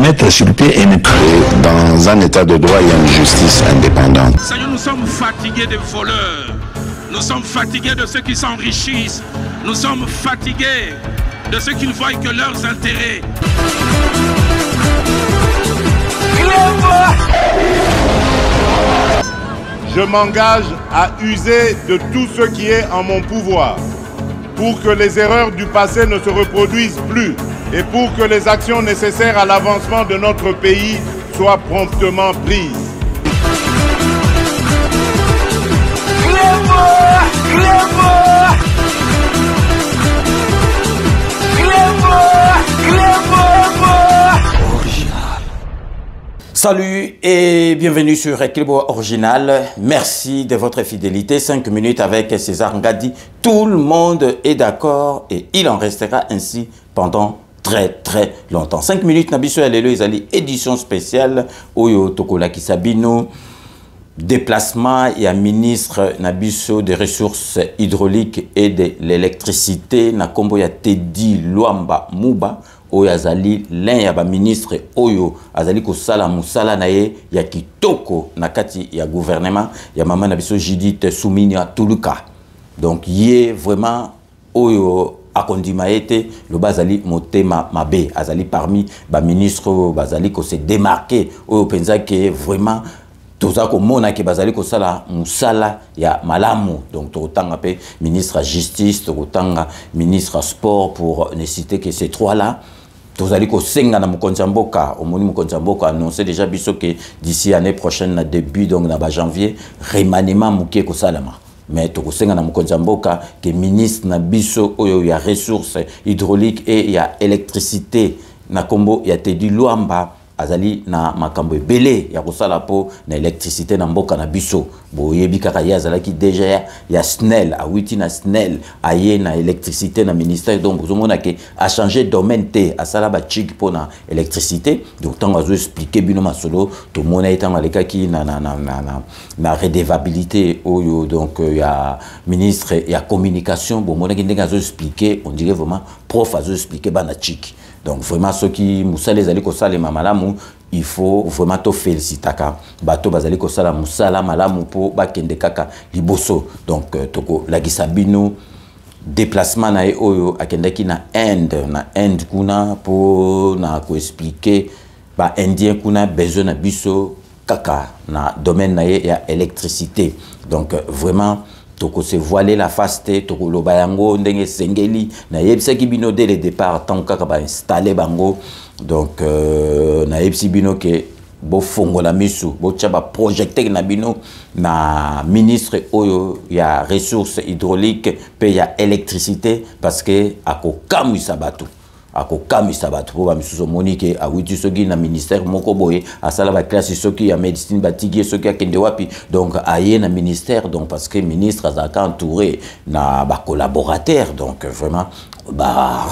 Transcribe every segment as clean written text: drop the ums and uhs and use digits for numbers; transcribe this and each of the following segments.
mettre sur pied une... Dans un état de droit, il y a une justice indépendante. Seigneur, nous sommes fatigués des voleurs. Nous sommes fatigués de ceux qui s'enrichissent. Nous sommes fatigués de ceux qui ne voient que leurs intérêts. Je m'engage à user de tout ce qui est en mon pouvoir pour que les erreurs du passé ne se reproduisent plus et pour que les actions nécessaires à l'avancement de notre pays soient promptement prises. Salut et bienvenue sur Clébo Original. Merci de votre fidélité. 5 minutes avec César Ngadi. Tout le monde est d'accord et il en restera ainsi pendant très longtemps. 5 minutes, Nabiso Alelo Ezali, édition spéciale. Oyo Tokola Kisabino. Déplacement, il y a ministre Nabiso des ressources hydrauliques et de l'électricité. Nakombo ya Teddy Luamba Muba. Oyo azali l'un ya ba ministre oyo azali kosala musala na ye ya kitoko na kati ya gouvernement ya mama na biso Judith Suminia Tuluka. Donc yé vraiment oyo akondima ete le bazali motema mabe azali parmi ba ministre bazali ko se démarquer oyo penza que vraiment toza ko mona ke bazali kosala musala ya malamu. Donc totanga pe ministre à justice, totanga ministre à sport pour ne citer que ces trois là. Tozali ko senga na mokonzi mboka omoni mokonzi mboka annoncé déjà biso que d'ici l'année prochaine na début donc na ba janvier remaniement muke ko salama mais to ko senga na mokonzi mboka que ministre na biso oyo ya ressources hydrauliques et ya électricité na kombo ya Teddy Luamba azali na makambo ebele ya kosala po na électricité na mboka na biso boyebi kaka ya azalaki déjà ya SNEL a witi na SNEL aye na électricité na ministère donc bozomona ke a changé domaine te asala ba chig po na électricité donc tant azo expliquer bino masolo to mona etant alekaki na redevabilité oyo donc ya ministre ya communication bomona ki ndenge azo expliquer on dirait vraiment prof azo expliquer bana chig. Donc vraiment ceux qui musala ezali kosala malamu il faut vraiment te féliciter ka bato bazali kosala musala malamu po bakende kaka liboso. Donc toko lagisa bino déplacement na oyo akendaki na Inde kuna po na ko expliquer ba indien kuna besoin na biso kaka na domaine na ya électricité. Donc vraiment toko se voiler la face te toko loba yango ndenge sengeli na yebisa ki bino dès le départ tant kaka ba installer bango. Donc na yebisi bino ke bo fongola misu bo tchaba projecter na bino na ministre oyo ya ressources hydrauliques pe ya électricité parce que akokamu sabatu akokamisa bato po ba misuso monike awiti soki na ministère moko boye asala ba classe soki ya médecine batiki soki akende wapi donc aye na ministère donc parce que ministre azaka entouré na ba collaborateurs donc vraiment ba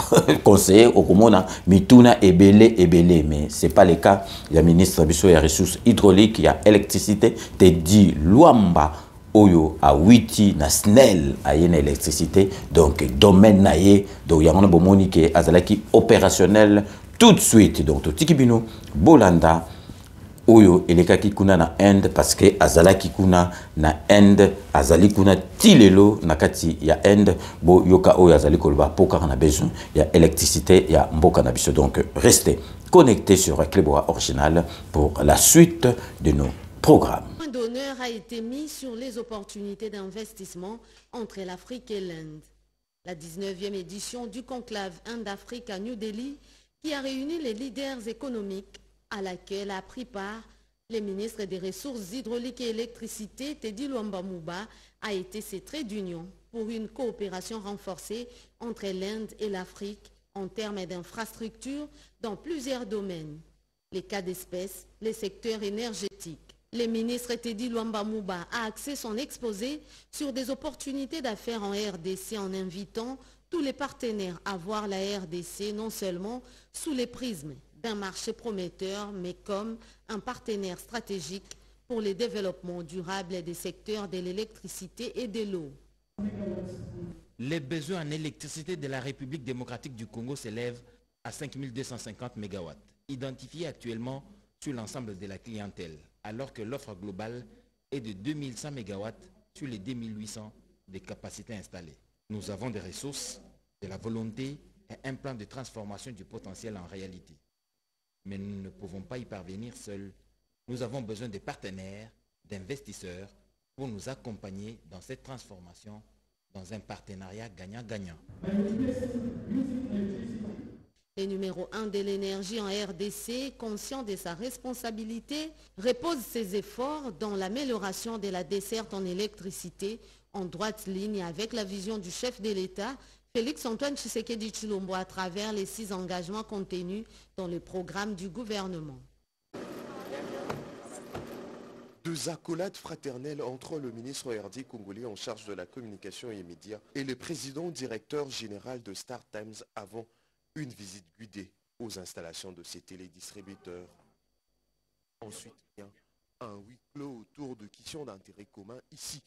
conseiller okomona mituna ebele mais c'est pas le cas. Le ministre biso ya ressources hydrauliques ya électricité Teddy Luamba oyo a witi na SNEL aye na électricité donc domaine na ye donc yango na bomoni ke azalaki opérationnel tout de suite donc to tikibino bolanda oyo elekaki kuna na Inde parce que azalaki kuna na Inde azali kuna tilelo na kati ya Inde bo yoka oyo azali koloba poka na besoin ya électricité ya mboka na biso. Donc restez connectés sur Clébo Original pour la suite de nos programmes. Un point d'honneur a été mis sur les opportunités d'investissement entre l'Afrique et l'Inde. La 19e édition du conclave Inde-Afrique à New Delhi, qui a réuni les leaders économiques, à laquelle a pris part les ministres des Ressources hydrauliques et électricité, Teddy Luamba Muba, a été ce trait d'union pour une coopération renforcée entre l'Inde et l'Afrique en termes d'infrastructures dans plusieurs domaines. Les cas d'espèce, les secteurs énergétiques. Le ministre Teddy Luamba Muba a axé son exposé sur des opportunités d'affaires en RDC en invitant tous les partenaires à voir la RDC non seulement sous les prismes d'un marché prometteur, mais comme un partenaire stratégique pour le développement durable des secteurs de l'électricité et de l'eau. Les besoins en électricité de la République démocratique du Congo s'élèvent à 5250 MW. identifiés actuellement sur l'ensemble de la clientèle, alors que l'offre globale est de 2100 MW sur les 2800 de capacités installées. Nous avons des ressources, de la volonté et un plan de transformation du potentiel en réalité. Mais nous ne pouvons pas y parvenir seuls. Nous avons besoin de partenaires, d'investisseurs pour nous accompagner dans cette transformation dans un partenariat gagnant-gagnant. Le numéro 1 de l'énergie en RDC, conscient de sa responsabilité, repose ses efforts dans l'amélioration de la desserte en électricité en droite ligne avec la vision du chef de l'État, Félix-Antoine Tshisekedi Tshilombo, à travers les 6 engagements contenus dans le programme du gouvernement. 2 accolades fraternelles entre le ministre RD congolais en charge de la communication et les médias et le président directeur général de Star Times avant une visite guidée aux installations de ces télédistributeurs. Ensuite, vient un huis clos autour de questions d'intérêt commun ici,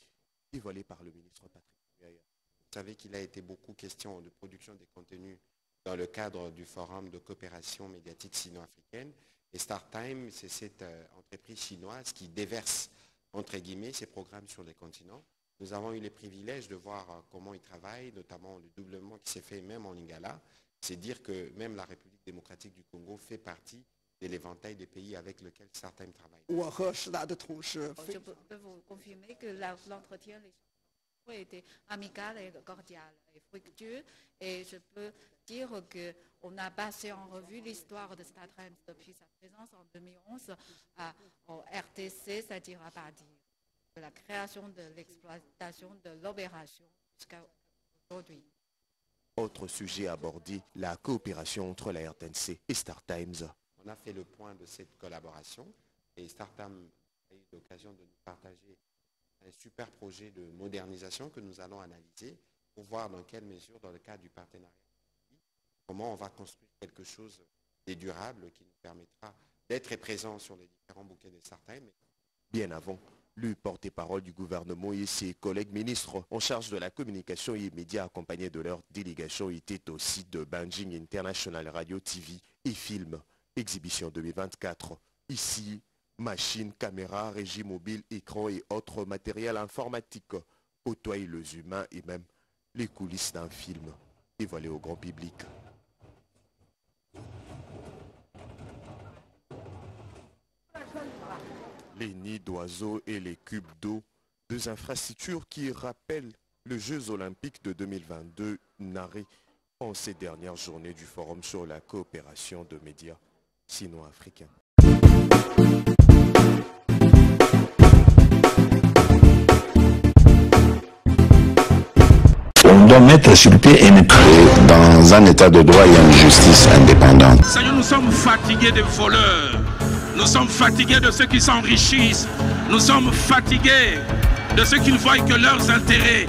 dévoilé par le ministre Patrick Muyaya. Vous savez qu'il a été beaucoup question de production des contenus dans le cadre du forum de coopération médiatique sino-africaine. Et StarTime, c'est cette entreprise chinoise qui déverse, entre guillemets, ses programmes sur les continents. Nous avons eu le privilège de voir comment ils travaillent, notamment le doublement qui s'est fait même en Lingala. C'est dire que même la République démocratique du Congo fait partie de l'éventail des pays avec lesquels StarTime travaille. Je peux vous confirmer que l'entretien a été amical et cordial et fructueux. Et je peux dire qu'on a passé en revue l'histoire de StarTime depuis sa présence en 2011 au RTC, c'est-à-dire à partir de la création de l'exploitation de l'opération jusqu'à aujourd'hui. Autre sujet abordé, la coopération entre la RTNC et StarTimes. On a fait le point de cette collaboration et StarTimes a eu l'occasion de nous partager un super projet de modernisation que nous allons analyser pour voir dans quelle mesure, dans le cadre du partenariat, comment on va construire quelque chose de durable qui nous permettra d'être présent sur les différents bouquets de StarTime. Bien avant, le porte-parole du gouvernement et ses collègues ministres en charge de la communication et les médias accompagnés de leur délégation étaient au site de Beijing International Radio TV et Film, exhibition 2024. Ici, machines, caméras, régie mobile, écran et autres matériels informatiques côtoient les humains et même les coulisses d'un film dévoilé au grand public. Les nids d'oiseaux et les cubes d'eau, 2 infrastructures qui rappellent les Jeux Olympiques de 2022 narrés en ces dernières journées du Forum sur la coopération de médias sino-africains. On doit mettre sur pied une créer dans un état de droit et une justice indépendante. Seigneur, nous sommes fatigués des voleurs. Nous sommes fatigués de ceux qui s'enrichissent. Nous sommes fatigués de ceux qui ne voient que leurs intérêts.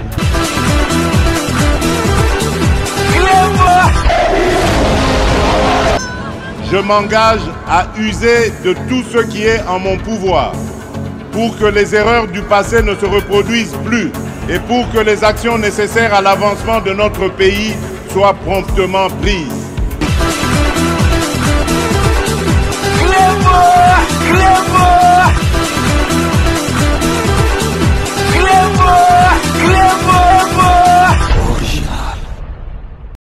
Je m'engage à user de tout ce qui est en mon pouvoir pour que les erreurs du passé ne se reproduisent plus et pour que les actions nécessaires à l'avancement de notre pays soient promptement prises. Clément!